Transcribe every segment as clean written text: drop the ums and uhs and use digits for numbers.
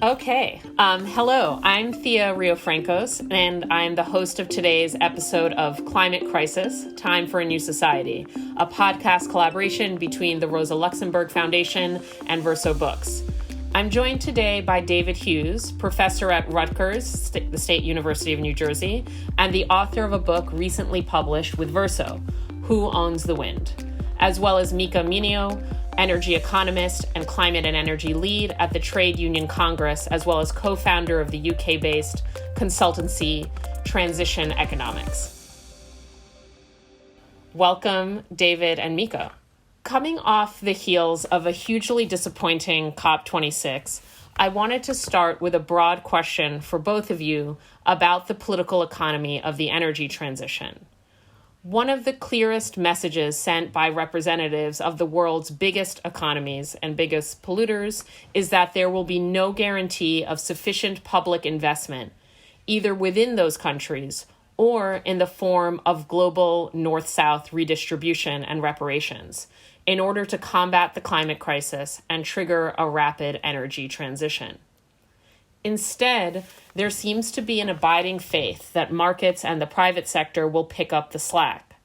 Okay. Hello, I'm Thea Riofrancos, and I'm the host of today's episode of Climate Crisis, Time for a New Society, a podcast collaboration between the Rosa Luxemburg Foundation and Verso Books. I'm joined today by David Hughes, professor at Rutgers, the State University of New Jersey, and the author of a book recently published with Verso, Who Owns the Wind, as well as Mika Minio, energy economist and climate and energy lead at the Trade Union Congress, as well as co-founder of the UK-based consultancy Transition Economics. Welcome, David and Mika. Coming off the heels of a hugely disappointing COP26, I wanted to start with a broad question for both of you about the political economy of the energy transition. One of the clearest messages sent by representatives of the world's biggest economies and biggest polluters is that there will be no guarantee of sufficient public investment, either within those countries or in the form of global north-south redistribution and reparations, in order to combat the climate crisis and trigger a rapid energy transition. Instead, there seems to be an abiding faith that markets and the private sector will pick up the slack.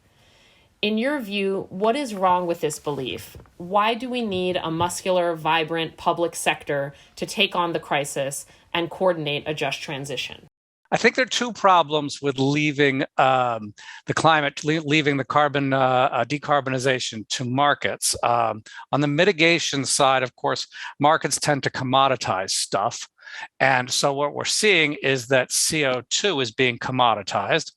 In your view, what is wrong with this belief? Why do we need a muscular, vibrant public sector to take on the crisis and coordinate a just transition? I think there are two problems with leaving the carbon decarbonization to markets. On the mitigation side, of course, markets tend to commoditize stuff. And so what we're seeing is that CO2 is being commoditized.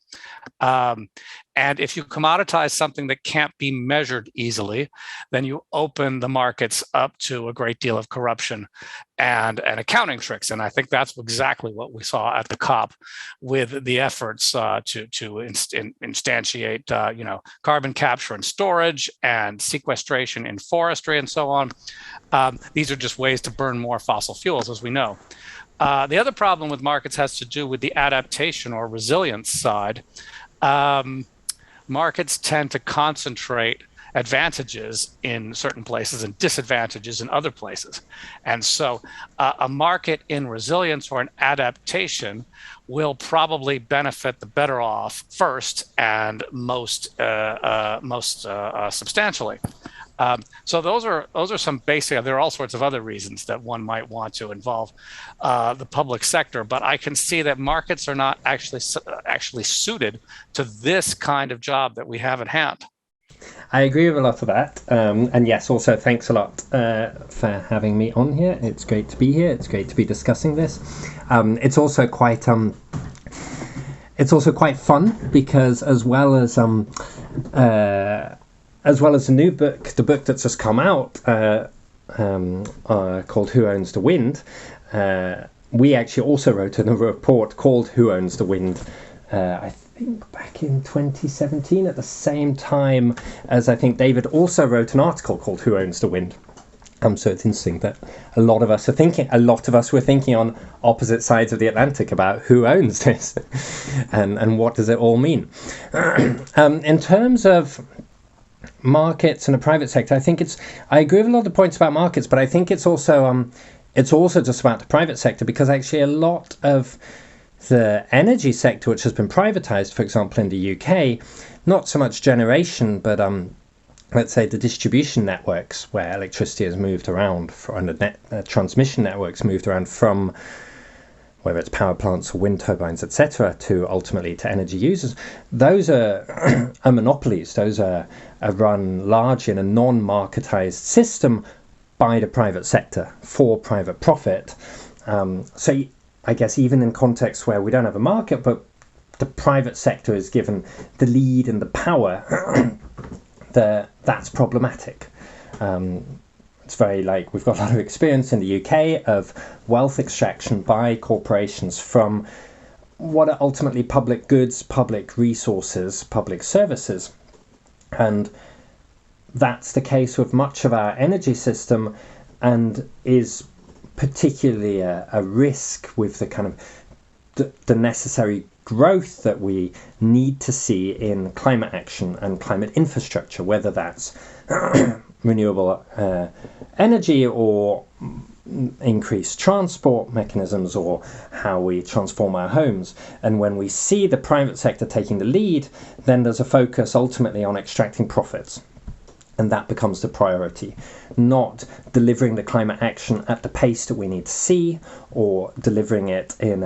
And if you commoditize something that can't be measured easily, then you open the markets up to a great deal of corruption and accounting tricks. And I think that's exactly what we saw at the COP with the efforts to instantiate, carbon capture and storage and sequestration in forestry and so on. These are just ways to burn more fossil fuels, as we know. The other problem with markets has to do with the adaptation or resilience side. Markets tend to concentrate advantages in certain places and disadvantages in other places. And so a market in resilience or an adaptation will probably benefit the better off first and most substantially. So those are some basic. There are all sorts of other reasons that one might want to involve the public sector, but I can see that markets are not actually suited to this kind of job that we have at hand. I agree with a lot of that, and yes, also thanks a lot for having me on here. It's great to be here. It's great to be discussing this. It's also quite fun because as well as the new book, the book that's just come out called Who Owns the Wind, we actually also wrote a report called Who Owns the Wind, I think back in 2017, at the same time as I think David also wrote an article called Who Owns the Wind. So it's interesting that a lot of us were thinking on opposite sides of the Atlantic about who owns this and what does it all mean. In terms of markets and the private sector, I agree with a lot of the points about markets, but I think it's also just about the private sector, because actually a lot of the energy sector, which has been privatized, for example, in the UK, not so much generation, but let's say the distribution networks where electricity has moved around, and the transmission networks moved around from whether it's power plants or wind turbines, etc., to ultimately to energy users. Those are monopolies. Those are run largely in a non-marketized system by the private sector for private profit. So I guess even in contexts where we don't have a market, but the private sector is given the lead and the power, that's problematic. It's very we've got a lot of experience in the UK of wealth extraction by corporations from what are ultimately public goods, public resources, public services. And that's the case with much of our energy system, and is particularly a risk with the kind of the necessary growth that we need to see in climate action and climate infrastructure, whether that's renewable energy or increase transport mechanisms or how we transform our homes. And when we see the private sector taking the lead, then there's a focus ultimately on extracting profits. And that becomes the priority, not delivering the climate action at the pace that we need to see, or delivering it in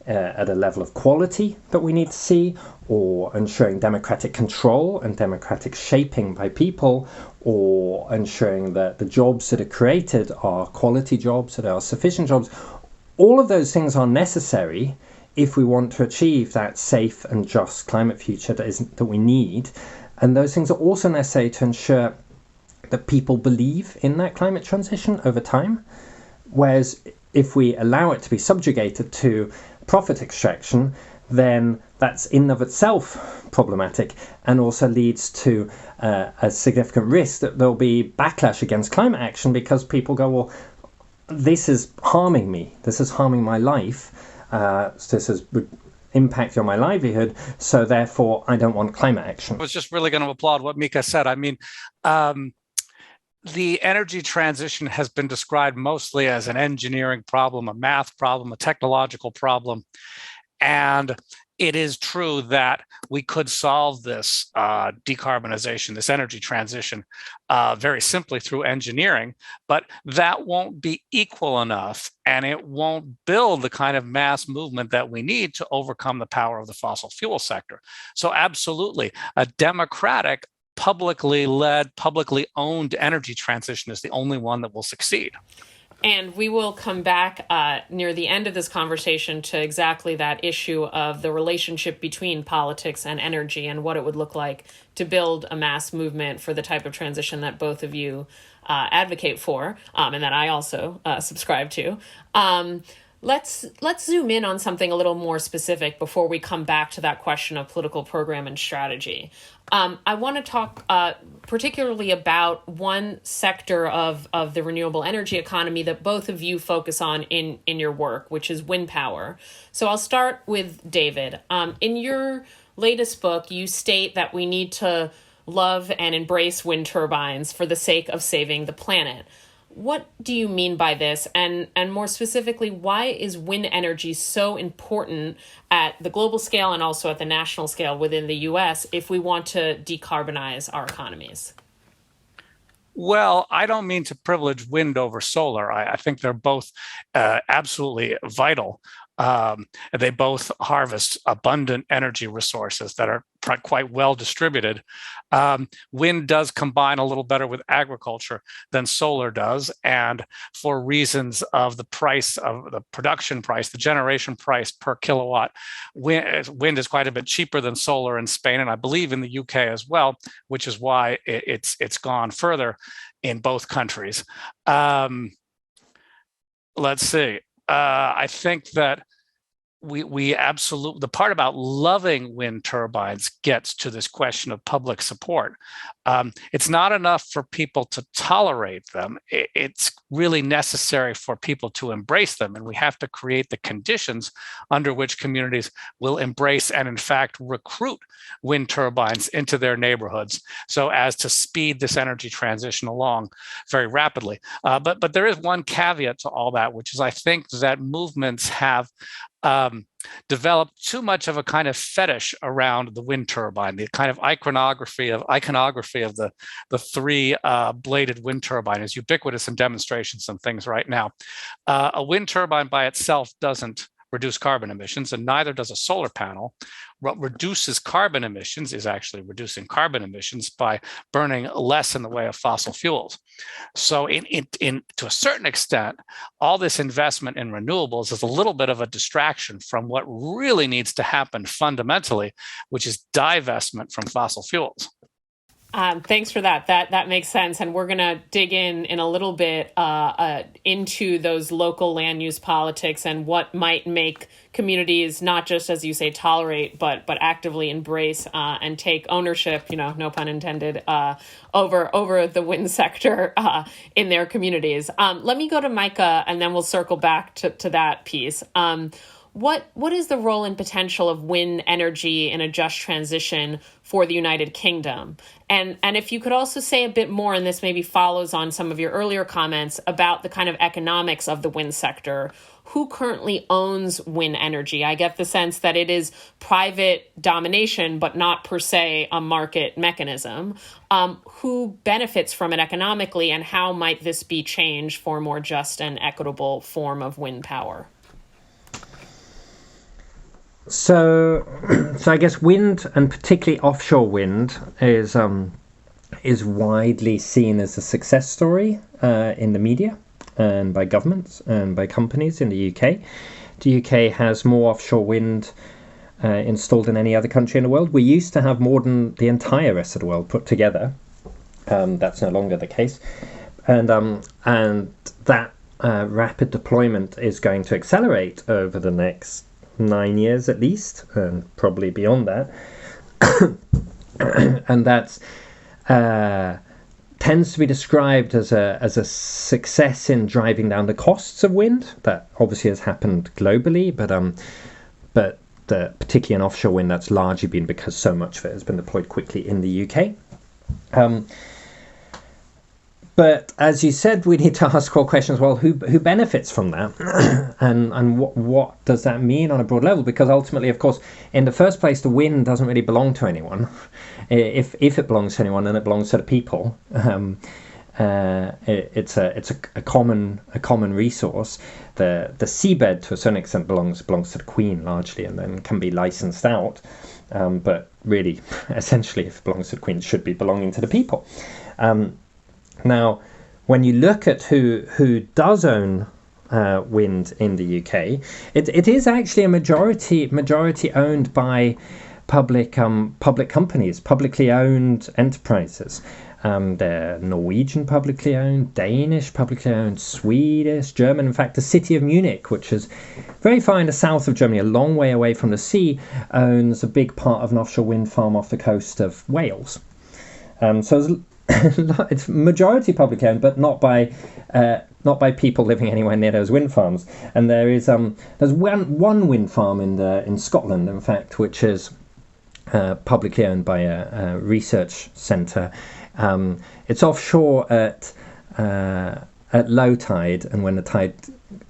at a level of quality that we need to see, or ensuring democratic control and democratic shaping by people, or ensuring that the jobs that are created are quality jobs, that are sufficient jobs. All of those things are necessary if we want to achieve that safe and just climate future that we need. And those things are also necessary to ensure that people believe in that climate transition over time. Whereas if we allow it to be subjugated to profit extraction, then that's in and of itself problematic and also leads to a significant risk that there'll be backlash against climate action because people go, well, this is harming me. This is harming my life. This is impact on my livelihood, so therefore I don't want climate action. I was just really going to applaud what Mika said. I mean, the energy transition has been described mostly as an engineering problem, a math problem, a technological problem. And it is true that we could solve this decarbonization, this energy transition, very simply through engineering, but that won't be equal enough, and it won't build the kind of mass movement that we need to overcome the power of the fossil fuel sector. So absolutely, a democratic, publicly led, publicly owned energy transition is the only one that will succeed. And we will come back near the end of this conversation to exactly that issue of the relationship between politics and energy and what it would look like to build a mass movement for the type of transition that both of you advocate for, and that I also subscribe to. Let's zoom in on something a little more specific before we come back to that question of political program and strategy. I want to talk particularly about one sector of the renewable energy economy that both of you focus on in your work, which is wind power. So I'll start with David. In your latest book, you state that we need to love and embrace wind turbines for the sake of saving the planet. What do you mean by this? And more specifically, why is wind energy so important at the global scale and also at the national scale within the US if we want to decarbonize our economies? Well, I don't mean to privilege wind over solar. I think they're both absolutely vital. They both harvest abundant energy resources that are quite well distributed. Wind does combine a little better with agriculture than solar does. And for reasons of the price of the production price, the generation price per kilowatt, wind is quite a bit cheaper than solar in Spain, and I believe in the UK as well, which is why it's gone further in both countries. Let's see. I think that we absolutely, the part about loving wind turbines gets to this question of public support. It's not enough for people to tolerate them. It's really necessary for people to embrace them. And we have to create the conditions under which communities will embrace and in fact recruit wind turbines into their neighborhoods so as to speed this energy transition along very rapidly. But there is one caveat to all that, which is I think that movements have developed too much of a kind of fetish around the wind turbine, the kind of iconography of the three bladed wind turbine is ubiquitous in demonstrations and things right now. A wind turbine by itself doesn't reduce carbon emissions, and neither does a solar panel. What reduces carbon emissions is actually reducing carbon emissions by burning less in the way of fossil fuels. So to a certain extent, all this investment in renewables is a little bit of a distraction from what really needs to happen fundamentally, which is divestment from fossil fuels. Thanks for that. That makes sense. And we're going to dig in a little bit into those local land use politics and what might make communities not just, as you say, tolerate, but actively embrace and take ownership, no pun intended, over the wind sector in their communities. Let me go to Mika, and then we'll circle back to that piece. what is the role and potential of wind energy in a just transition for the United Kingdom? And if you could also say a bit more, and this maybe follows on some of your earlier comments about the kind of economics of the wind sector. Who currently owns wind energy? I get the sense that it is private domination, but not per se a market mechanism. Who benefits from it economically, and how might this be changed for a more just and equitable form of wind power? So I guess wind, and particularly offshore wind, is widely seen as a success story in the media and by governments and by companies in the UK. The UK has more offshore wind installed than any other country in the world. We used to have more than the entire rest of the world put together. That's no longer the case, and that rapid deployment is going to accelerate over the next 9 years at least, and probably beyond that. And that's tends to be described as a success in driving down the costs of wind. That obviously has happened globally, but particularly in offshore wind, that's largely been because so much of it has been deployed quickly in the UK. But as you said, we need to ask all questions. Well, who benefits from that, and what does that mean on a broad level? Because ultimately, of course, in the first place, the wind doesn't really belong to anyone. If it belongs to anyone, then it belongs to the people. It's a common resource. The seabed, to a certain extent, belongs to the Queen largely, and then can be licensed out. But really, essentially, if it belongs to the Queen, it should be belonging to the people. Now, when you look at who does own wind in the UK, it is actually a majority owned by public companies, publicly owned enterprises. They're Norwegian publicly owned, Danish publicly owned, Swedish, German. In fact, the city of Munich, which is very far in the south of Germany, a long way away from the sea, owns a big part of an offshore wind farm off the coast of Wales. So it's majority public owned, but not by people living anywhere near those wind farms. And there's one wind farm in Scotland, in fact, which is publicly owned by a research centre. It's offshore at low tide, and when the tide,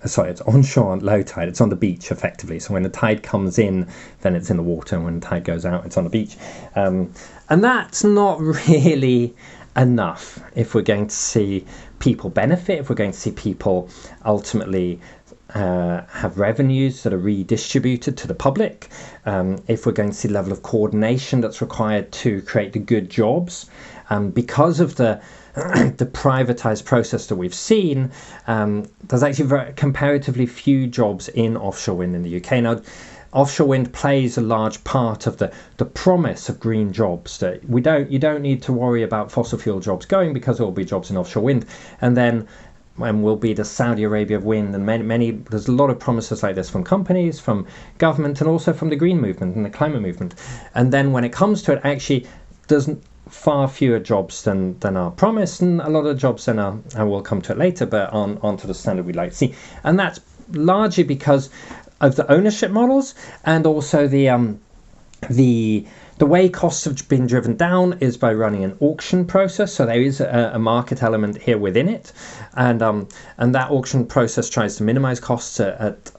it's onshore at low tide. It's on the beach effectively. So when the tide comes in, then it's in the water, and when the tide goes out, it's on the beach. And that's not really enough if we're going to see people benefit, if we're going to see people ultimately have revenues that are redistributed to the public, if we're going to see the level of coordination that's required to create the good jobs. Because of the privatized process that we've seen, there's actually comparatively few jobs in offshore wind in the UK. Now, offshore wind plays a large part of the promise of green jobs. That you don't need to worry about fossil fuel jobs going, because there will be jobs in offshore wind, and then will be the Saudi Arabia of wind, and many. There's a lot of promises like this from companies, from government, and also from the green movement and the climate movement. And then when it comes to it, actually, there's far fewer jobs than are promised, and a lot of jobs then are, and we'll come to it later, but aren't to the standard we'd like to see. And that's largely because of the ownership models, and also the way costs have been driven down is by running an auction process. So there is a market element here within it, and that auction process tries to minimize costs at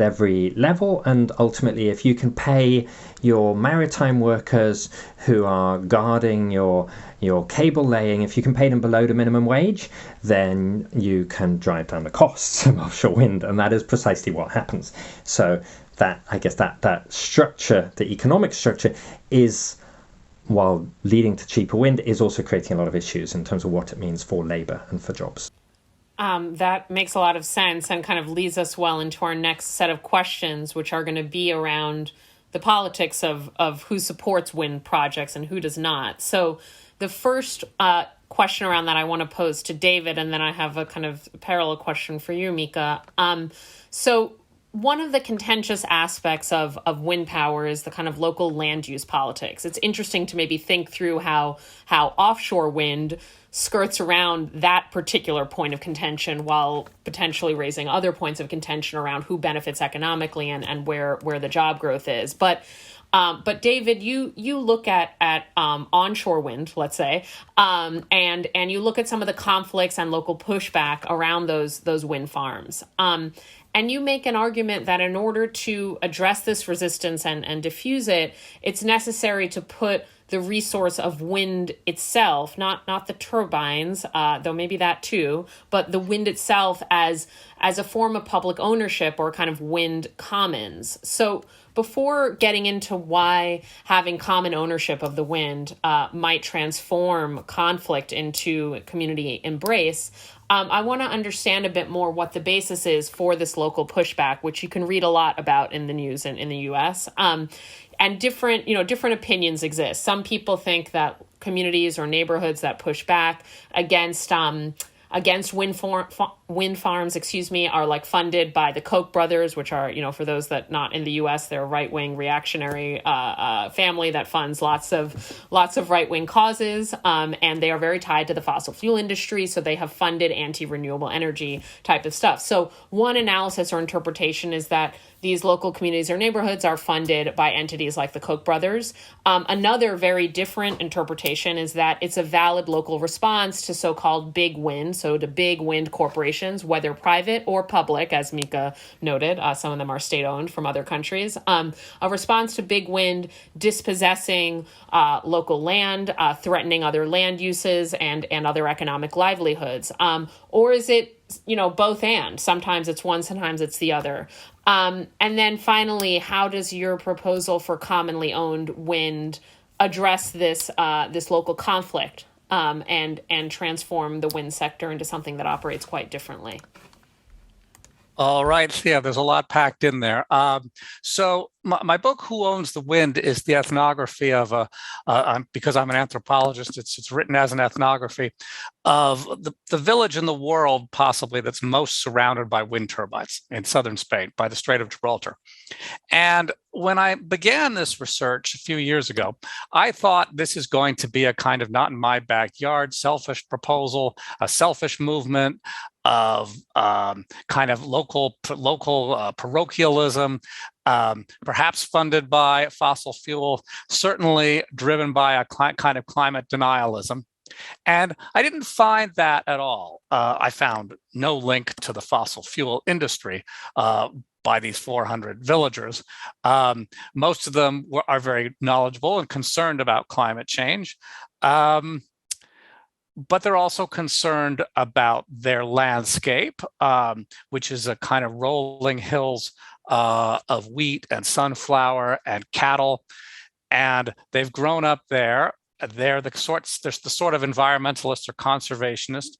every level. And ultimately, if you can pay your maritime workers who are guarding your cable laying, if you can pay them below the minimum wage, then you can drive down the costs of offshore wind, and that is precisely what happens. So that, I guess, that structure, the economic structure, is, while leading to cheaper wind, is also creating a lot of issues in terms of what it means for labour and for jobs. That makes a lot of sense, and kind of leads us well into our next set of questions, which are going to be around the politics of who supports wind projects and who does not. So the first question around that I want to pose to David, and then I have a kind of parallel question for you, Mika. So one of the contentious aspects of wind power is the kind of local land use politics. It's interesting to maybe think through how offshore wind skirts around that particular point of contention while potentially raising other points of contention around who benefits economically and where the job growth is. But David, you look at onshore wind, let's say, and you look at some of the conflicts and local pushback around those wind farms. And you make an argument that in order to address this resistance and diffuse it, it's necessary to put the resource of wind itself, not the turbines, though maybe that too, but the wind itself as a form of public ownership or kind of wind commons. So before getting into why having common ownership of the wind might transform conflict into community embrace, I want to understand a bit more what the basis is for this local pushback, which you can read a lot about in the news and in the U.S. And different opinions exist. Some people think that communities or neighborhoods that push back against wind farms, are like funded by the Koch brothers, which are, for those that not in the U.S., they're a right-wing reactionary family that funds lots of right-wing causes, and they are very tied to the fossil fuel industry, so they have funded anti-renewable energy type of stuff. So one analysis or interpretation is that these local communities or neighborhoods are funded by entities like the Koch brothers. Another very different interpretation is that it's a valid local response to so-called big wind, so to big wind corporations, whether private or public, as Mika noted. Some of them are state-owned from other countries. A response to big wind dispossessing local land, threatening other land uses and other economic livelihoods. Or is it both and? Sometimes it's one, sometimes it's the other. And then finally, how does your proposal for commonly owned wind address this local conflict and transform the wind sector into something that operates quite differently? All right. Yeah, there's a lot packed in there. So my book, Who Owns the Wind, is the ethnography of because I'm an anthropologist, it's written as an ethnography of the village in the world, possibly that's most surrounded by wind turbines in southern Spain, by the Strait of Gibraltar. And when I began this research a few years ago, I thought this is going to be a kind of not in my backyard, selfish proposal, a selfish movement of kind of local parochialism, perhaps funded by fossil fuel, certainly driven by a kind of climate denialism. And I didn't find that at all. I found no link to the fossil fuel industry by these 400 villagers. Most of them are very knowledgeable and concerned about climate change. But they're also concerned about their landscape, which is a kind of rolling hills of wheat and sunflower and cattle. And they've grown up there. They're the sort of environmentalists or conservationists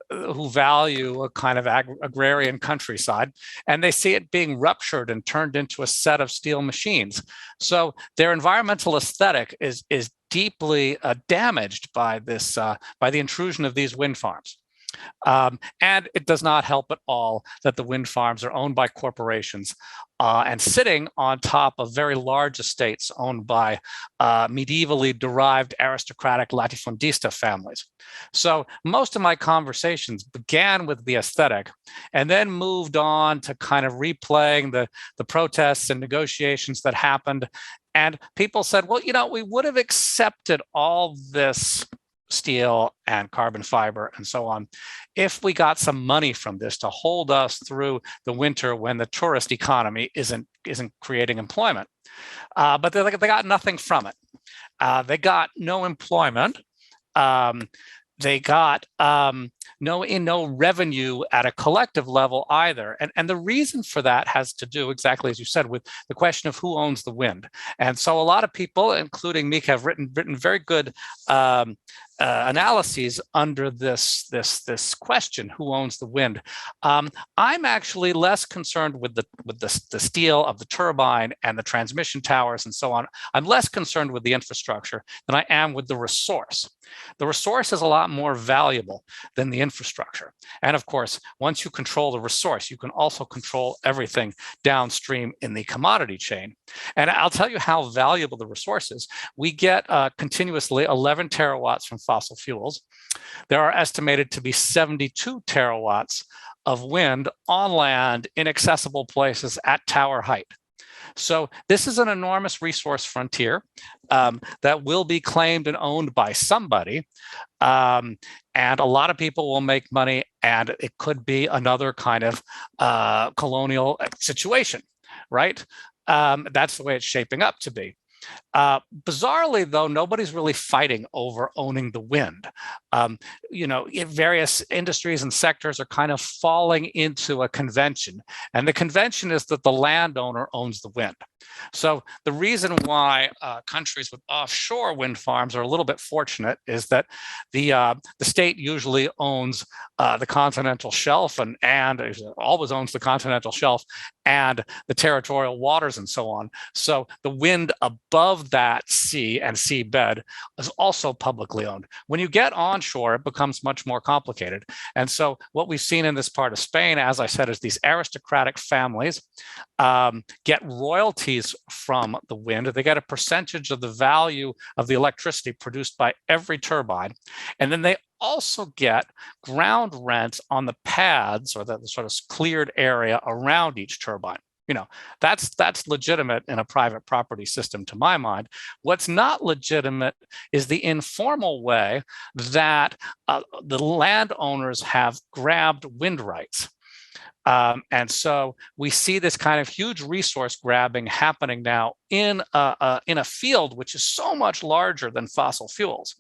who value a kind of agrarian countryside, and they see it being ruptured and turned into a set of steel machines. So their environmental aesthetic is deeply damaged by this, by the intrusion of these wind farms. And it does not help at all that the wind farms are owned by corporations and sitting on top of very large estates owned by medievally derived aristocratic latifundista families. So most of my conversations began with the aesthetic and then moved on to kind of replaying the protests and negotiations that happened. And people said, well, we would have accepted all this steel and carbon fiber and so on if we got some money from this to hold us through the winter when the tourist economy isn't creating employment. But they got nothing from it. They got no employment. They got no revenue at a collective level either. And the reason for that has to do, exactly as you said, with the question of who owns the wind. And so a lot of people, including Mika, have written very good analyses under this question: who owns the wind? I'm actually less concerned with the steel of the turbine and the transmission towers and so on. I'm less concerned with the infrastructure than I am with the resource. The resource is a lot more valuable than the infrastructure. And of course, once you control the resource, you can also control everything downstream in the commodity chain. And I'll tell you how valuable the resource is. We get continuously 11 terawatts from fossil fuels. There are estimated to be 72 terawatts of wind on land in accessible places at tower height. So this is an enormous resource frontier that will be claimed and owned by somebody. And a lot of people will make money, and it could be another kind of colonial situation, right? That's the way it's shaping up to be. Bizarrely, though, nobody's really fighting over owning the wind. Various industries and sectors are kind of falling into a convention, and the convention is that the landowner owns the wind. So the reason why countries with offshore wind farms are a little bit fortunate is that the state usually owns the continental shelf and always owns the continental shelf and the territorial waters and so on. So the wind above that sea and seabed is also publicly owned. When you get onshore, it becomes much more complicated. And so what we've seen in this part of Spain, as I said, is these aristocratic families get royalties from the wind. They get a percentage of the value of the electricity produced by every turbine. And then they also get ground rent on the pads, or the sort of cleared area around each turbine. That's legitimate in a private property system, to my mind. What's not legitimate is the informal way that the landowners have grabbed wind rights. And so we see this kind of huge resource grabbing happening now in a field which is so much larger than fossil fuels,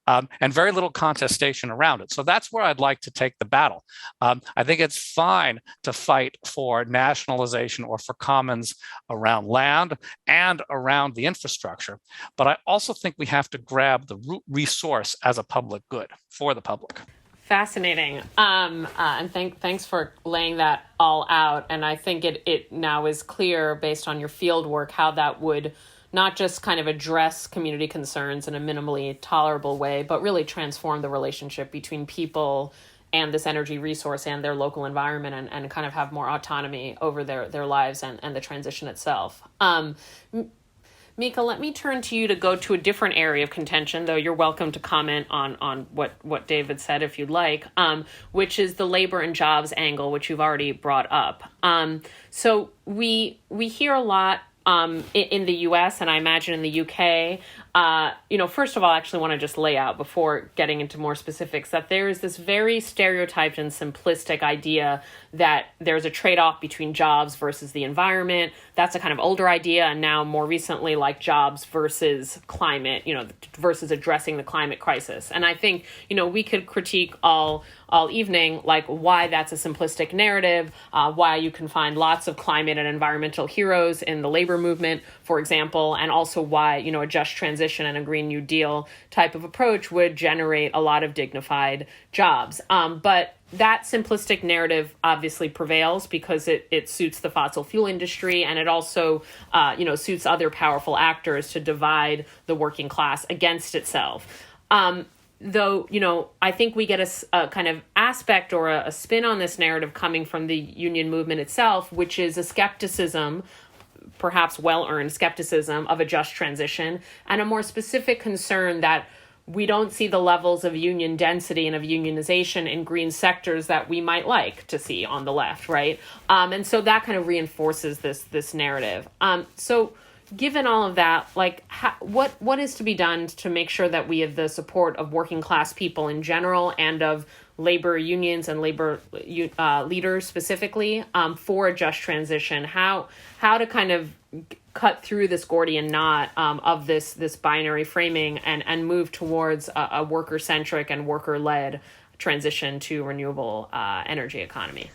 and very little contestation around it. So that's where I'd like to take the battle. I think it's fine to fight for nationalization or for commons around land and around the infrastructure. But I also think we have to grab the root resource as a public good for the public. Fascinating. And thanks for laying that all out. And I think it now is clear, based on your field work, how that would not just kind of address community concerns in a minimally tolerable way, but really transform the relationship between people and this energy resource and their local environment, and kind of have more autonomy over their lives and the transition itself. Mika, let me turn to you to go to a different area of contention, though you're welcome to comment on what David said if you'd like, which is the labor and jobs angle, which you've already brought up. So we hear a lot in the U.S. and I imagine in the U.K. First of all, I actually want to just lay out, before getting into more specifics, that there is this very stereotyped and simplistic idea that there's a trade-off between jobs versus the environment. That's a kind of older idea, and now more recently, like jobs versus climate, versus addressing the climate crisis. And I think, we could critique all evening, like why that's a simplistic narrative, why you can find lots of climate and environmental heroes in the labor movement, for example, and also why, a just transition and a Green New Deal type of approach would generate a lot of dignified jobs. But that simplistic narrative obviously prevails because it suits the fossil fuel industry, and it also, suits other powerful actors to divide the working class against itself. Though, I think we get a kind of aspect or a spin on this narrative coming from the union movement itself, which is a skepticism, perhaps well-earned skepticism, of a just transition, and a more specific concern that we don't see the levels of union density and of unionization in green sectors that we might like to see on the left, right? And so that kind of reinforces this narrative. So given all of that, what is to be done to make sure that we have the support of working class people in general and of labor unions and labor leaders specifically for a just transition? How to kind of cut through this Gordian knot of this binary framing and move towards a worker-centric and worker-led transition to renewable energy economy?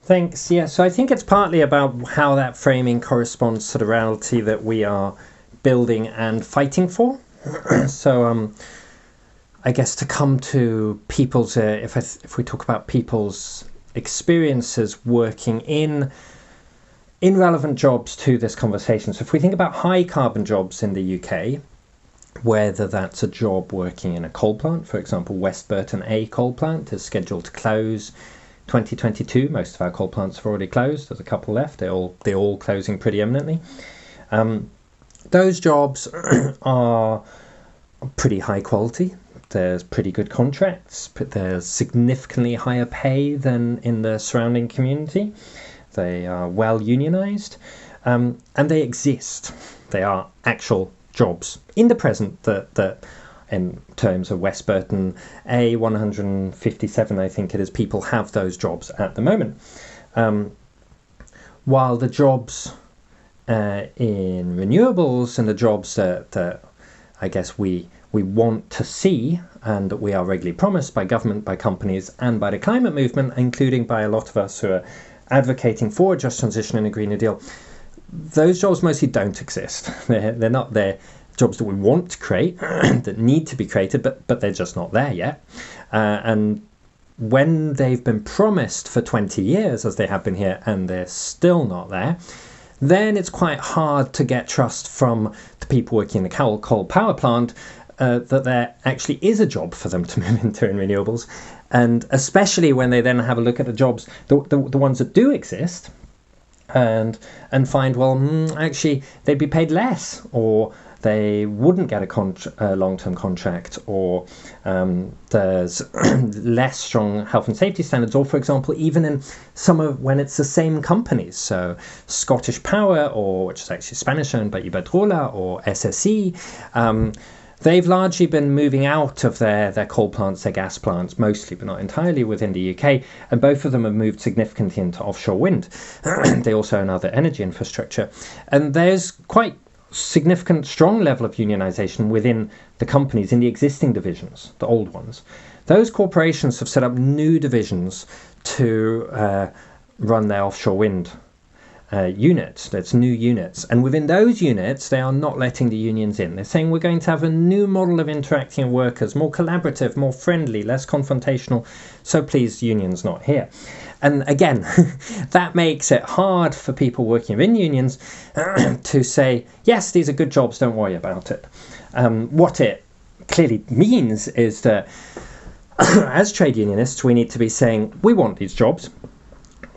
Thanks. Yeah, so I think it's partly about how that framing corresponds to the reality that we are building and fighting for. So I guess to come to people's, if we talk about people's experiences working in relevant jobs to this conversation. So if we think about high carbon jobs in the UK, whether that's a job working in a coal plant. For example, West Burton A coal plant is scheduled to close 2022. Most of our coal plants have already closed. There's a couple left. They're all closing pretty imminently. Those jobs are pretty high quality. There's pretty good contracts, but there's significantly higher pay than in the surrounding community. They are well unionized, and they exist. They are actual jobs in the present that in terms of West Burton A 157, I think it is, people have those jobs at the moment. While the jobs in renewables and the jobs that I guess we want to see and that we are regularly promised by government, by companies and by the climate movement, including by a lot of us who are advocating for a just transition and a Green New Deal, those jobs mostly don't exist. They're not there. Jobs that we want to create, that need to be created, but they're just not there yet. And when they've been promised for 20 years, as they have been here, and they're still not there, then it's quite hard to get trust from the people working in the coal power plant that there actually is a job for them to move into in renewables. And especially when they then have a look at the jobs, the ones that do exist, and find, well, actually, they'd be paid less, or they wouldn't get a long-term contract, or there's less strong health and safety standards, or, for example, even in when it's the same companies, so Scottish Power, or which is actually Spanish-owned by Iberdrola, or SSE, they've largely been moving out of their coal plants, their gas plants, mostly, but not entirely, within the UK, and both of them have moved significantly into offshore wind. They also own other energy infrastructure, and there's quite significant, strong level of unionisation within the companies in the existing divisions, the old ones. Those corporations have set up new divisions to run their offshore wind units. That's new units, and within those units they are not letting the unions in. They're saying we're going to have a new model of interacting with workers, more collaborative, more friendly, less confrontational, so please, unions not here. And again, that makes it hard for people working within unions to say, yes, these are good jobs, don't worry about it. What it clearly means is that as trade unionists, we need to be saying, we want these jobs.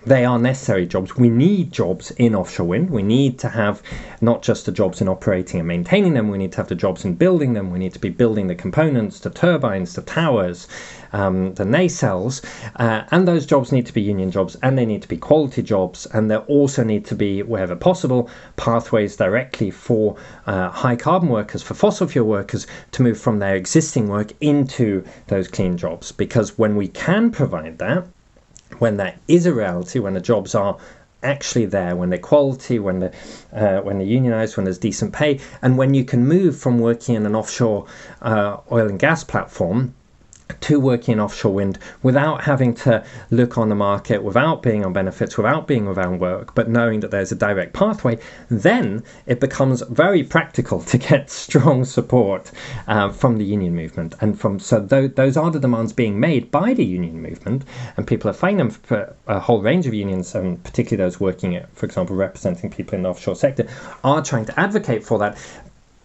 They are necessary jobs. We need jobs in offshore wind. We need to have not just the jobs in operating and maintaining them. We need to have the jobs in building them. We need to be building the components, the turbines, the towers, the nacelles. And those jobs need to be union jobs, and they need to be quality jobs. And there also need to be, wherever possible, pathways directly for high carbon workers, for fossil fuel workers, to move from their existing work into those clean jobs. Because when we can provide that, when that is a reality, when the jobs are actually there, when they're quality, when they're unionized, when there's decent pay, and when you can move from working in an offshore oil and gas platform to working in offshore wind without having to look on the market, without being on benefits, without being without work, but knowing that there's a direct pathway, then it becomes very practical to get strong support from the union movement. And those are the demands being made by the union movement, and people are fighting them for a whole range of unions, and particularly those working at, for example, representing people in the offshore sector, are trying to advocate for that.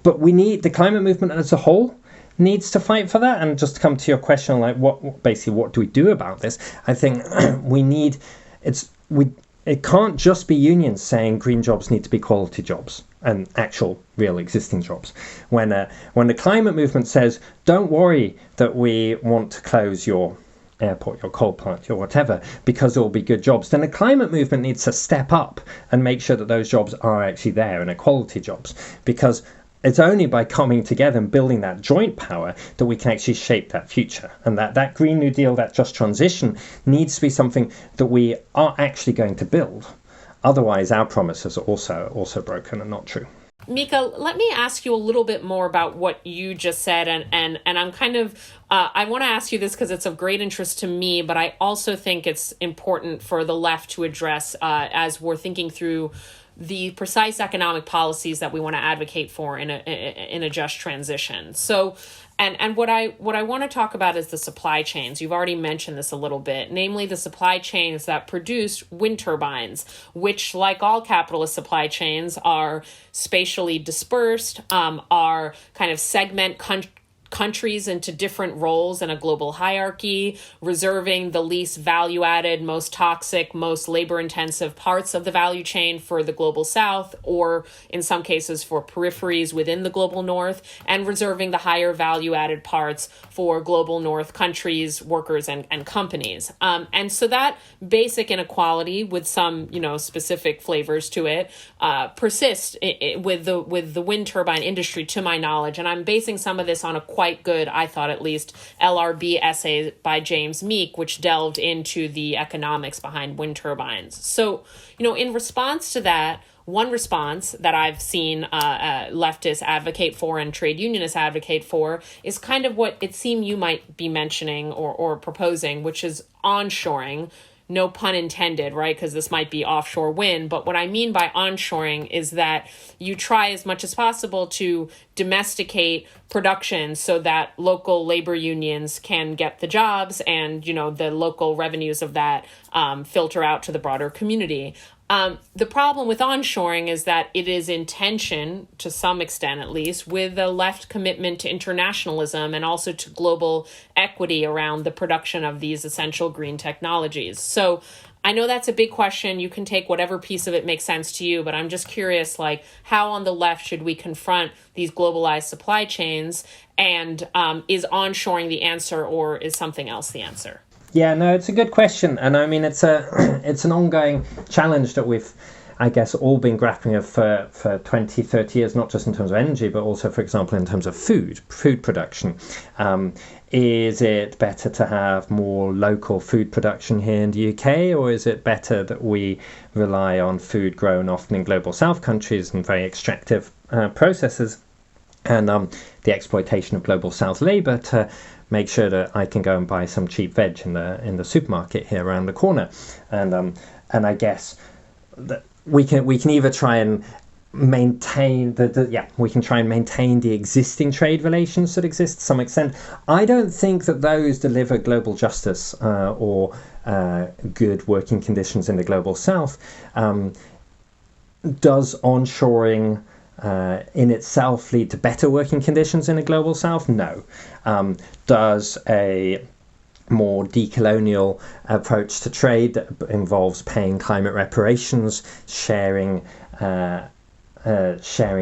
But we need the climate movement as a whole needs to fight for that. And just to come to your question, like what do we do about this? I think it can't just be unions saying green jobs need to be quality jobs and actual real existing jobs. When the climate movement says, don't worry that we want to close your airport, your coal plant, your whatever, because there will be good jobs, then the climate movement needs to step up and make sure that those jobs are actually there and are quality jobs, because it's only by coming together and building that joint power that we can actually shape that future. And that Green New Deal, that just transition, needs to be something that we are actually going to build. Otherwise, our promises are also broken and not true. Mika, let me ask you a little bit more about what you just said. And I'm kind of, I want to ask you this because it's of great interest to me, but I also think it's important for the left to address as we're thinking through the precise economic policies that we want to advocate for in a just transition. So, and what I want to talk about is the supply chains. You've already mentioned this a little bit, namely the supply chains that produce wind turbines, which, like all capitalist supply chains, are spatially dispersed, are kind of segment countries into different roles in a global hierarchy, reserving the least value-added, most toxic, most labor-intensive parts of the value chain for the global south, or in some cases for peripheries within the global north, and reserving the higher value-added parts for global north countries, workers, and companies. And so that basic inequality, with some specific flavors to it, persists with the wind turbine industry, to my knowledge. And I'm basing some of this on a quite good, I thought at least, LRB essay by James Meek, which delved into the economics behind wind turbines. So, in response to that, one response that I've seen leftists advocate for and trade unionists advocate for is kind of what it seemed you might be mentioning or proposing, which is onshoring. No pun intended, right? Because this might be offshore wind. But what I mean by onshoring is that you try as much as possible to domesticate production so that local labor unions can get the jobs and, the local revenues of that filter out to the broader community. The problem with onshoring is that it is in tension, to some extent at least, with a left commitment to internationalism and also to global equity around the production of these essential green technologies. So I know that's a big question. You can take whatever piece of it makes sense to you, but I'm just curious, how on the left should we confront these globalized supply chains? And is onshoring the answer, or is something else the answer? Yeah, no, it's a good question. And I mean, it's an ongoing challenge that we've, I guess, all been grappling with for 20, 30 years, not just in terms of energy, but also, for example, in terms of food production. Is it better to have more local food production here in the UK, or is it better that we rely on food grown often in global south countries and very extractive processes and the exploitation of global south labour to make sure that I can go and buy some cheap veg in the supermarket here around the corner, and I guess that we can either try and maintain we can try and maintain the existing trade relations that exist to some extent. I don't think that those deliver global justice or good working conditions in the global south. Does onshoring in itself lead to better working conditions in the global south? No. Does a more decolonial approach to trade that involves paying climate reparations, sharing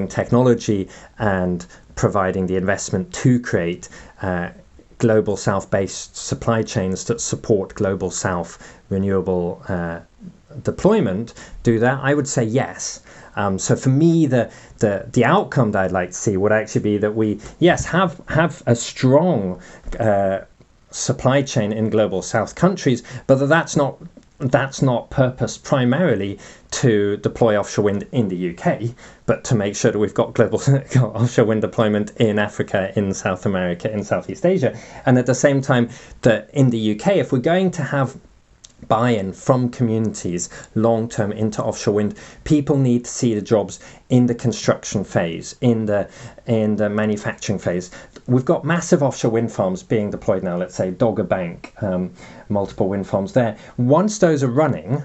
technology, and providing the investment to create global south-based supply chains that support global south renewable deployment do that? I would say yes. So for me, the outcome that I'd like to see would actually be that we, yes, have a strong supply chain in global south countries, but that's not purposed primarily to deploy offshore wind in the UK, but to make sure that we've got global offshore wind deployment in Africa, in South America, in Southeast Asia. And at the same time, that in the UK, if we're going to have buy-in from communities long-term into offshore wind, people need to see the jobs in the construction phase, in the manufacturing phase. We've got massive offshore wind farms being deployed now, let's say Dogger Bank, multiple wind farms there. Once those are running,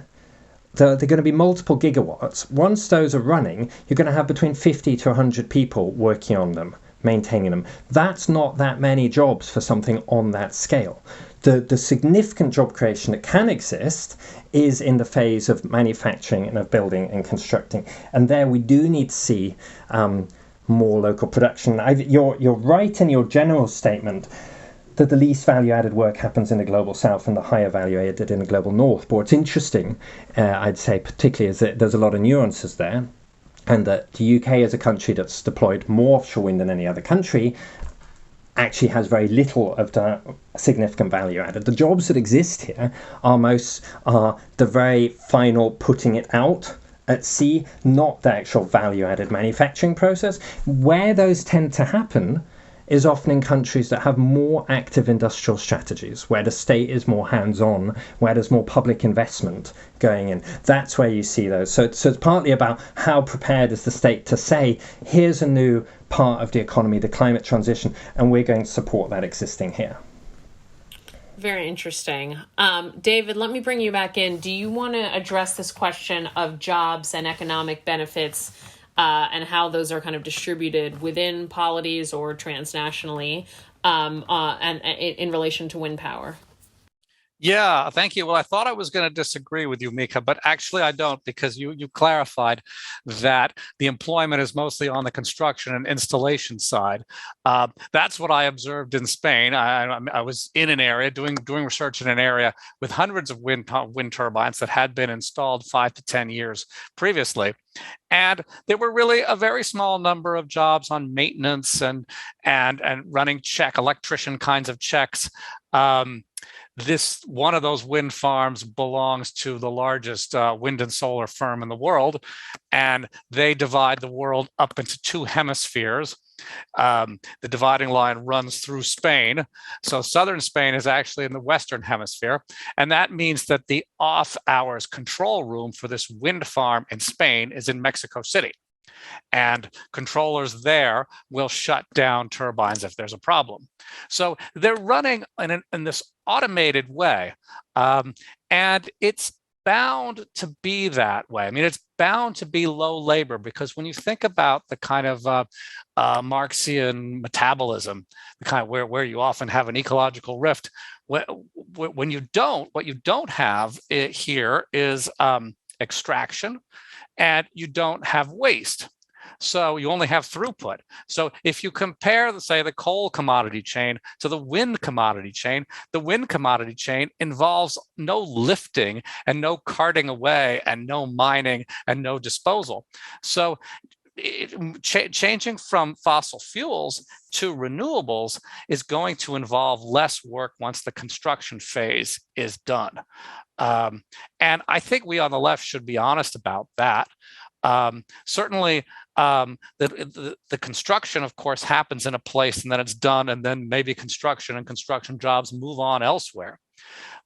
they're going to be multiple gigawatts. Once those are running, you're going to have between 50 to 100 people working on them, maintaining them. That's not that many jobs for something on that scale. The significant job creation that can exist is in the phase of manufacturing and of building and constructing. And there we do need to see more local production. You're right in your general statement that the least value-added work happens in the global south and the higher value-added in the global north. But what's interesting, I'd say particularly, is that there's a lot of nuances there, and that the UK as a country that's deployed more offshore wind than any other country actually has very little of the significant value added. The jobs that exist here are the very final putting it out at sea, not the actual value added manufacturing process. Where those tend to happen is often in countries that have more active industrial strategies, where the state is more hands-on, where there's more public investment going in. That's where you see those. So it's partly about how prepared is the state to say, here's a new part of the economy, the climate transition, and we're going to support that existing here. Very interesting. David, let me bring you back in. Do you want to address this question of jobs and economic benefits and how those are kind of distributed within polities or transnationally and in relation to wind power? Yeah, thank you. Well, I thought I was going to disagree with you, Mika, but actually I don't, because you clarified that the employment is mostly on the construction and installation side. That's what I observed in Spain. I was in an area doing research in an area with hundreds of wind turbines that had been installed 5 to 10 years previously. And there were really a very small number of jobs on maintenance and running electrician kinds of checks. This one of those wind farms belongs to the largest wind and solar firm in the world, and they divide the world up into two hemispheres. The dividing line runs through Spain. So southern Spain is actually in the Western hemisphere. And that means that the off hours control room for this wind farm in Spain is in Mexico City. And controllers there will shut down turbines if there's a problem. So they're running in this automated way. And it's bound to be that way. I mean, it's bound to be low labor, because when you think about the kind of Marxian metabolism, the kind of where you often have an ecological rift, what you don't have here is extraction, and you don't have waste. So you only have throughput. So if you compare, say, the coal commodity chain to the wind commodity chain involves no lifting and no carting away and no mining and no disposal. So changing from fossil fuels to renewables is going to involve less work once the construction phase is done. And I think we on the left should be honest about that. Certainly, the construction, of course, happens in a place and then it's done, and then maybe construction and construction jobs move on elsewhere.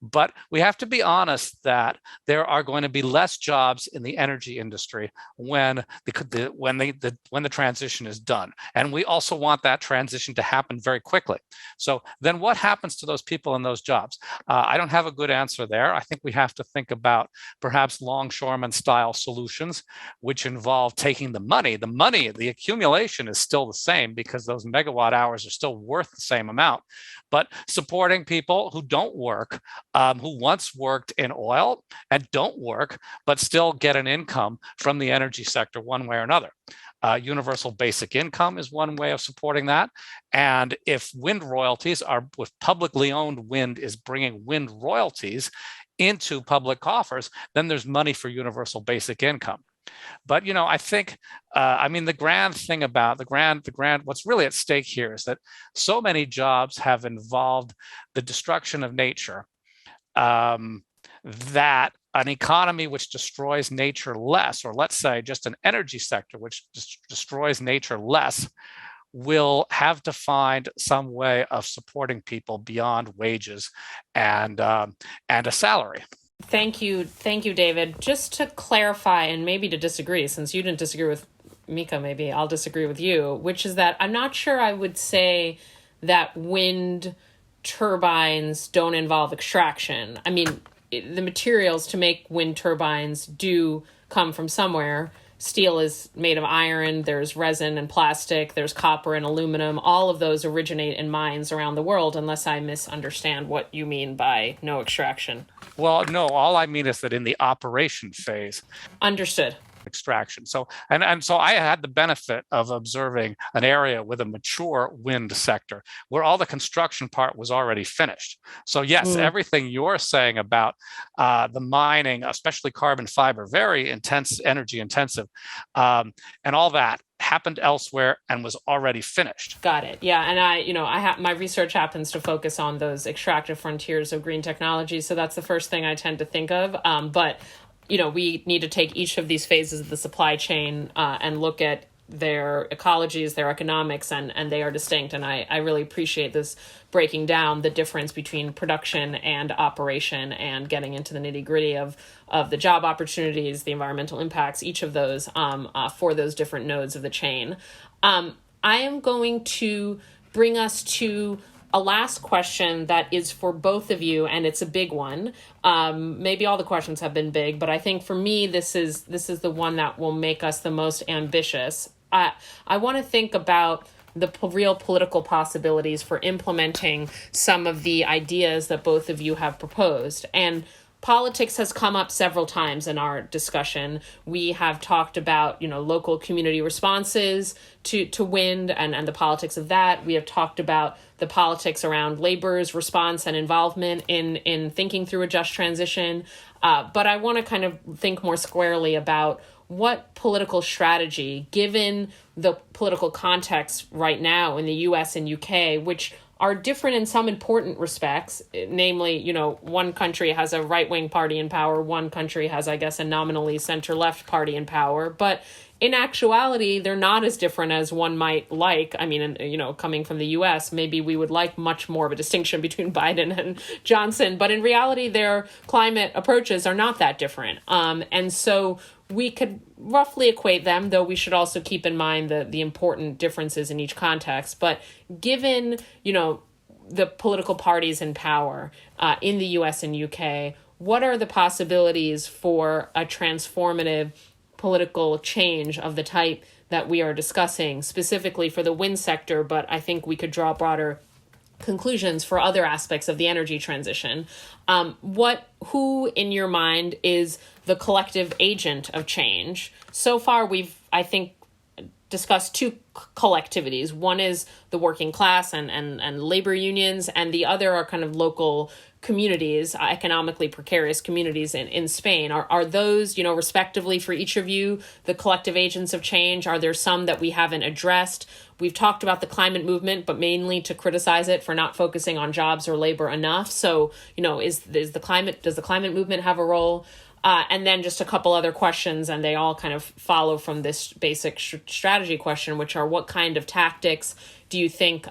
But we have to be honest that there are going to be less jobs in the energy industry when the transition is done. And we also want that transition to happen very quickly. So then what happens to those people in those jobs? I don't have a good answer there. I think we have to think about perhaps longshoreman style solutions, which involve taking the money, the accumulation is still the same because those megawatt hours are still worth the same amount, but supporting people who don't work, who once worked in oil and don't work, but still get an income from the energy sector one way or another. Universal basic income is one way of supporting that. And if wind royalties if publicly owned wind is bringing wind royalties into public coffers, then there's money for universal basic income. But, I think, the grand thing about what's really at stake here is that so many jobs have involved the destruction of nature that an economy which destroys nature less, or let's say just an energy sector which destroys nature less, will have to find some way of supporting people beyond wages and a salary. Thank you, David. Just to clarify, and maybe to disagree, since you didn't disagree with Mika, maybe I'll disagree with you, which is that I'm not sure I would say that wind turbines don't involve extraction. I mean, the materials to make wind turbines do come from somewhere. Steel is made of iron, there's resin and plastic, there's copper and aluminum. All of those originate in mines around the world, unless I misunderstand what you mean by no extraction. Well, no, all I mean is that in the operation phase. Understood. Extraction. So so I had the benefit of observing an area with a mature wind sector where all the construction part was already finished. So yes, everything you're saying about the mining, especially carbon fiber, very intense, energy intensive, and all that happened elsewhere and was already finished. Got it. Yeah, and my research happens to focus on those extractive frontiers of green technology, so that's the first thing I tend to think of. But we need to take each of these phases of the supply chain and look at their ecologies, their economics, and they are distinct. And I really appreciate this breaking down the difference between production and operation and getting into the nitty gritty of the job opportunities, the environmental impacts, each of those for those different nodes of the chain. I am going to bring us to a last question that is for both of you, and it's a big one. Maybe all the questions have been big, but I think for me, this is the one that will make us the most ambitious. I want to think about the real political possibilities for implementing some of the ideas that both of you have proposed. And politics has come up several times in our discussion. We have talked about, local community responses to wind and the politics of that. We have talked about the politics around labor's response and involvement in thinking through a just transition. But I want to kind of think more squarely about what political strategy, given the political context right now in the US and UK, which are different in some important respects, namely, one country has a right-wing party in power, one country has, I guess, a nominally center-left party in power, but in actuality, they're not as different as one might like. I mean, coming from the US, maybe we would like much more of a distinction between Biden and Johnson, but in reality, their climate approaches are not that different. And so we could roughly equate them, though we should also keep in mind the important differences in each context. But given, the political parties in power in the US and UK, what are the possibilities for a transformative political change of the type that we are discussing, specifically for the wind sector, but I think we could draw broader conclusions for other aspects of the energy transition? Who in your mind is the collective agent of change? So far, we've, I think, discussed two collectivities. One is the working class and labor unions, and the other are kind of local communities, economically precarious communities in Spain. Are those, respectively for each of you, the collective agents of change? Are there some that we haven't addressed? We've talked about the climate movement, but mainly to criticize it for not focusing on jobs or labor enough. So, does the climate movement have a role? And then just a couple other questions, and they all kind of follow from this basic strategy question, which are what kind of tactics do you think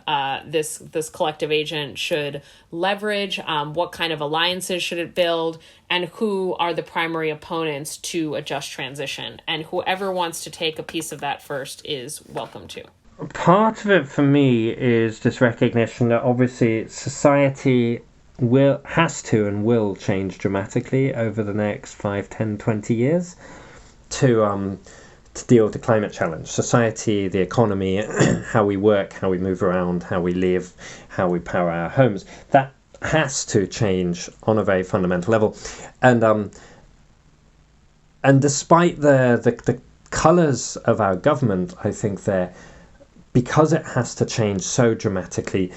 this collective agent should leverage? What kind of alliances should it build? And who are the primary opponents to a just transition? And whoever wants to take a piece of that first is welcome to. Part of it for me is this recognition that obviously society has to and will change dramatically over the next 5, 10, 20 years to deal with the climate challenge. Society, the economy, how we work, how we move around, how we live, how we power our homes, that has to change on a very fundamental level. And despite the colours of our government, I think because it has to change so dramatically,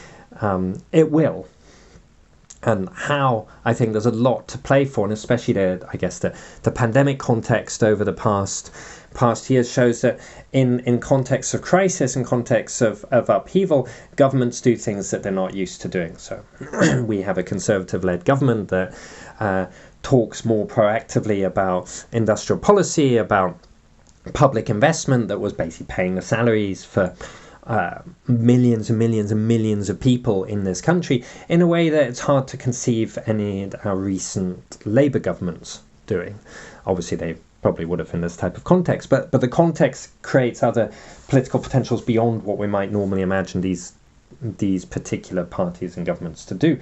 it will. And how, I think there's a lot to play for, and especially the pandemic context over the past years shows that in contexts of crisis, in contexts of upheaval, governments do things that they're not used to doing. So we have a conservative-led government that talks more proactively about industrial policy, about public investment that was basically paying the salaries for millions and millions and millions of people in this country in a way that it's hard to conceive any of our recent Labour governments doing. Obviously, they probably would have in this type of context, but the context creates other political potentials beyond what we might normally imagine these particular parties and governments to do.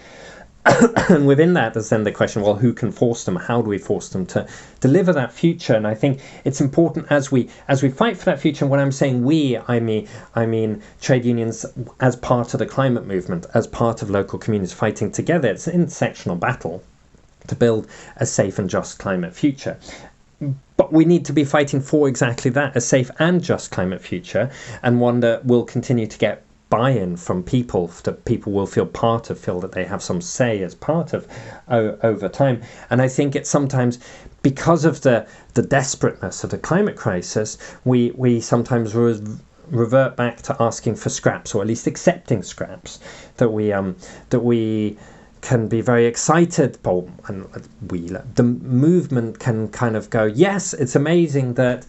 And within that, there's then the question, well, who can force them? How do we force them to deliver that future? And I think it's important as we fight for that future. And when I'm saying we, I mean trade unions as part of the climate movement, as part of local communities fighting together. It's an intersectional battle to build a safe and just climate future. But we need to be fighting for exactly that, a safe and just climate future, and one that will continue to get buy-in from people, that people will feel that they have some say as part of over time. And I think it's sometimes because of the desperateness of the climate crisis, we sometimes revert back to asking for scraps, or at least accepting scraps, that we can be very excited, and the movement can kind of go, yes, it's amazing that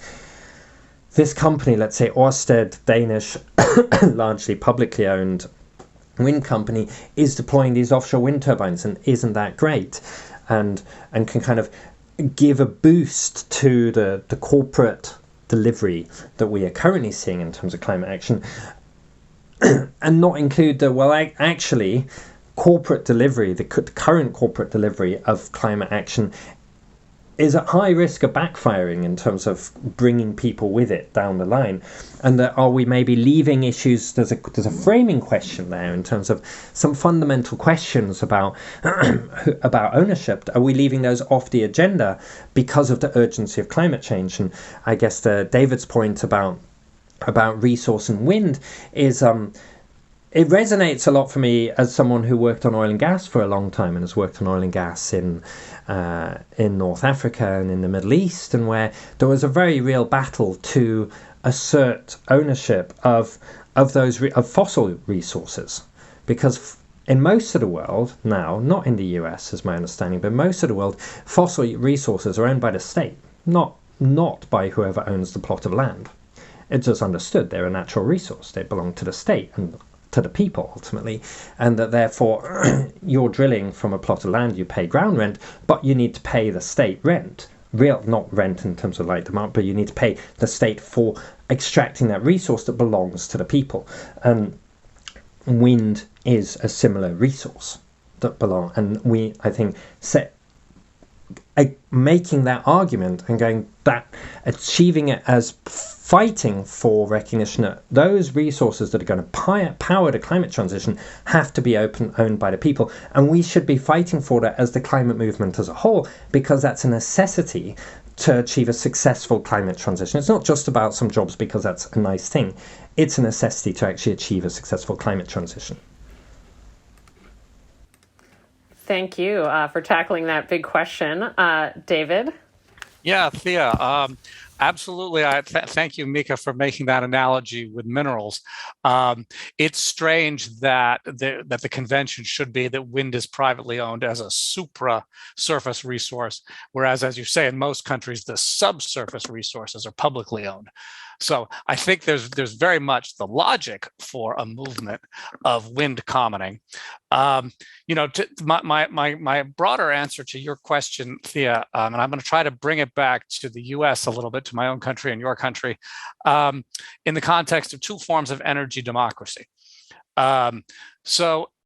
this company, let's say Ørsted, Danish, largely publicly owned wind company, is deploying these offshore wind turbines and isn't that great, and can kind of give a boost to the corporate delivery that we are currently seeing in terms of climate action, and not include actually corporate delivery, the current corporate delivery of climate action is at high risk of backfiring in terms of bringing people with it down the line. And that are we maybe leaving issues, there's a framing question there in terms of some fundamental questions about about ownership. Are we leaving those off the agenda because of the urgency of climate change? And I guess David's point about resource and wind is it resonates a lot for me as someone who worked on oil and gas for a long time and has worked on oil and gas in North Africa and in the Middle East, and where there was a very real battle to assert ownership of fossil resources, because in most of the world now, not in the US as my understanding, but most of the world, fossil resources are owned by the state, not by whoever owns the plot of land. It's just understood they're a natural resource. They belong to the state and to the people ultimately, and that therefore you're drilling from a plot of land, you pay ground rent, but you need to pay the state rent, not rent in terms of like demand, but you need to pay the state for extracting that resource that belongs to the people. And wind is a similar resource that belong, and we, I think, making that argument and going that, achieving it as fighting for recognition that those resources that are going to power the climate transition have to be owned by the people. And we should be fighting for that as the climate movement as a whole, because that's a necessity to achieve a successful climate transition. It's not just about some jobs because that's a nice thing. It's a necessity to actually achieve a successful climate transition. Thank you for tackling that big question. David? Yeah, Thea, absolutely. Thank you, Mika, for making that analogy with minerals. It's strange that the convention should be that wind is privately owned as a supra-surface resource, whereas, as you say, in most countries, the subsurface resources are publicly owned. So I think there's very much the logic for a movement of wind commoning. My broader answer to your question, Thea, and I'm going to try to bring it back to the U.S. a little bit, to my own country and your country, in the context of two forms of energy democracy.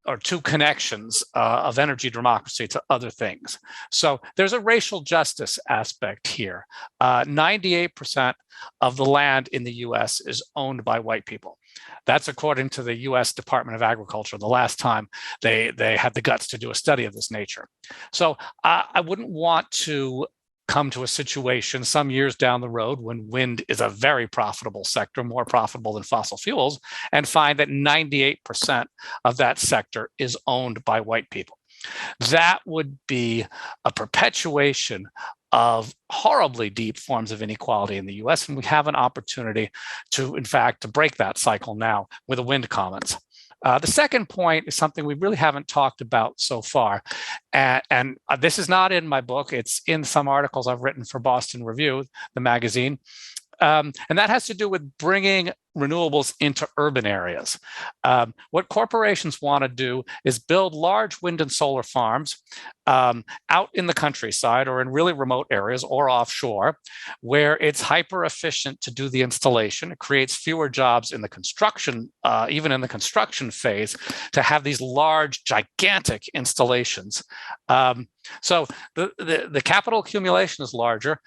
Or two connections of energy democracy to other things. So there's a racial justice aspect here. 98% of the land in the US is owned by white people. That's according to the US Department of Agriculture, the last time they had the guts to do a study of this nature. So I wouldn't want to come to a situation some years down the road when wind is a very profitable sector, more profitable than fossil fuels, and find that 98% of that sector is owned by white people. That would be a perpetuation of horribly deep forms of inequality in the US, and we have an opportunity to, in fact, to break that cycle now with the wind commons. The second point is something we really haven't talked about so far. And this is not in my book. It's in some articles I've written for Boston Review, the magazine. And that has to do with bringing renewables into urban areas. What corporations want to do is build large wind and solar farms out in the countryside or in really remote areas or offshore, where it's hyper efficient to do the installation. It creates fewer jobs in the construction, even in the construction phase, to have these large, gigantic installations. So the capital accumulation is larger.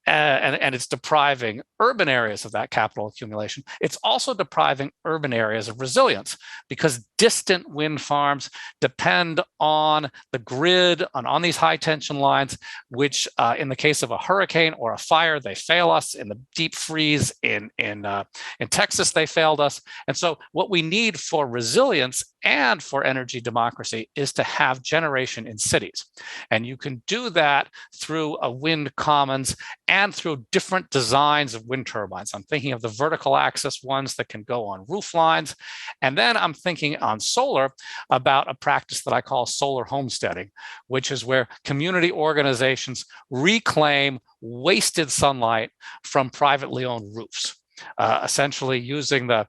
And it's depriving urban areas of that capital accumulation. It's also depriving urban areas of resilience, because distant wind farms depend on the grid, on these high tension lines, which in the case of a hurricane or a fire, they fail us. In the deep freeze in Texas, they failed us. And so what we need for resilience and for energy democracy is to have generation in cities. And you can do that through a wind commons and through different designs of wind turbines. I'm thinking of the vertical axis ones that can go on roof lines. And then I'm thinking on solar about a practice that I call solar homesteading, which is where community organizations reclaim wasted sunlight from privately owned roofs. essentially using the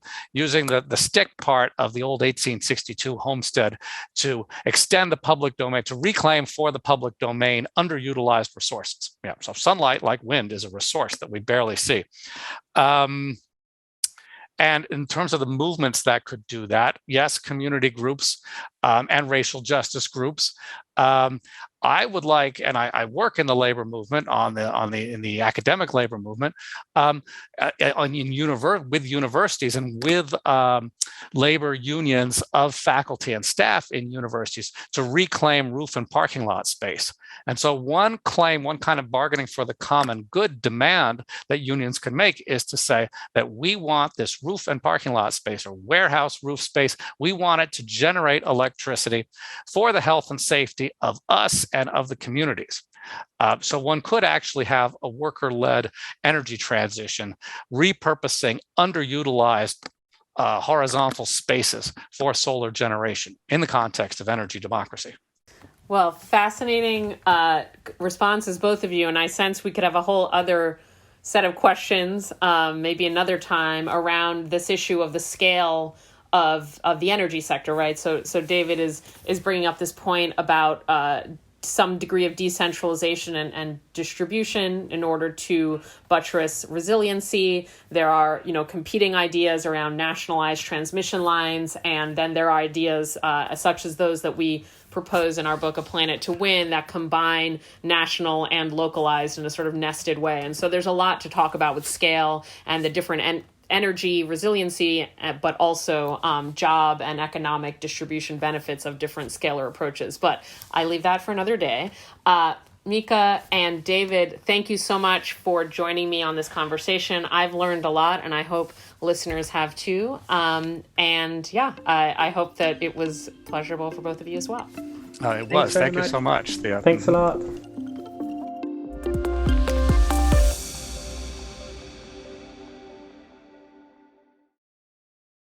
stick part of the old 1862 homestead to extend the public domain, to reclaim for the public domain underutilized resources. Yeah, so sunlight, like wind, is a resource that we barely see. And in terms of the movements that could do that, yes, community groups and racial justice groups. I would like, and I work in the labor movement in the academic labor movement, with universities and with labor unions of faculty and staff in universities to reclaim roof and parking lot space. And so one kind of bargaining for the common good demand that unions can make is to say that we want this roof and parking lot space or warehouse roof space. We want it to generate electricity for the health and safety of us and of the communities. So one could actually have a worker-led energy transition, repurposing underutilized horizontal spaces for solar generation in the context of energy democracy. Well, fascinating responses, both of you. And I sense we could have a whole other set of questions, maybe another time, around this issue of the scale of the energy sector, right? So David is bringing up this point about some degree of decentralization and distribution in order to buttress resiliency. There are, competing ideas around nationalized transmission lines, and then there are ideas such as those that we propose in our book, A Planet to Win, that combine national and localized in a sort of nested way. And so there's a lot to talk about with scale and the different energy resiliency, but also job and economic distribution benefits of different scalar approaches. But I leave that for another day. Mika and David, thank you so much for joining me on this conversation. I've learned a lot, and I hope listeners have too. I hope that it was pleasurable for both of you as well. It was. Thank you so much, Thea. Thanks a lot.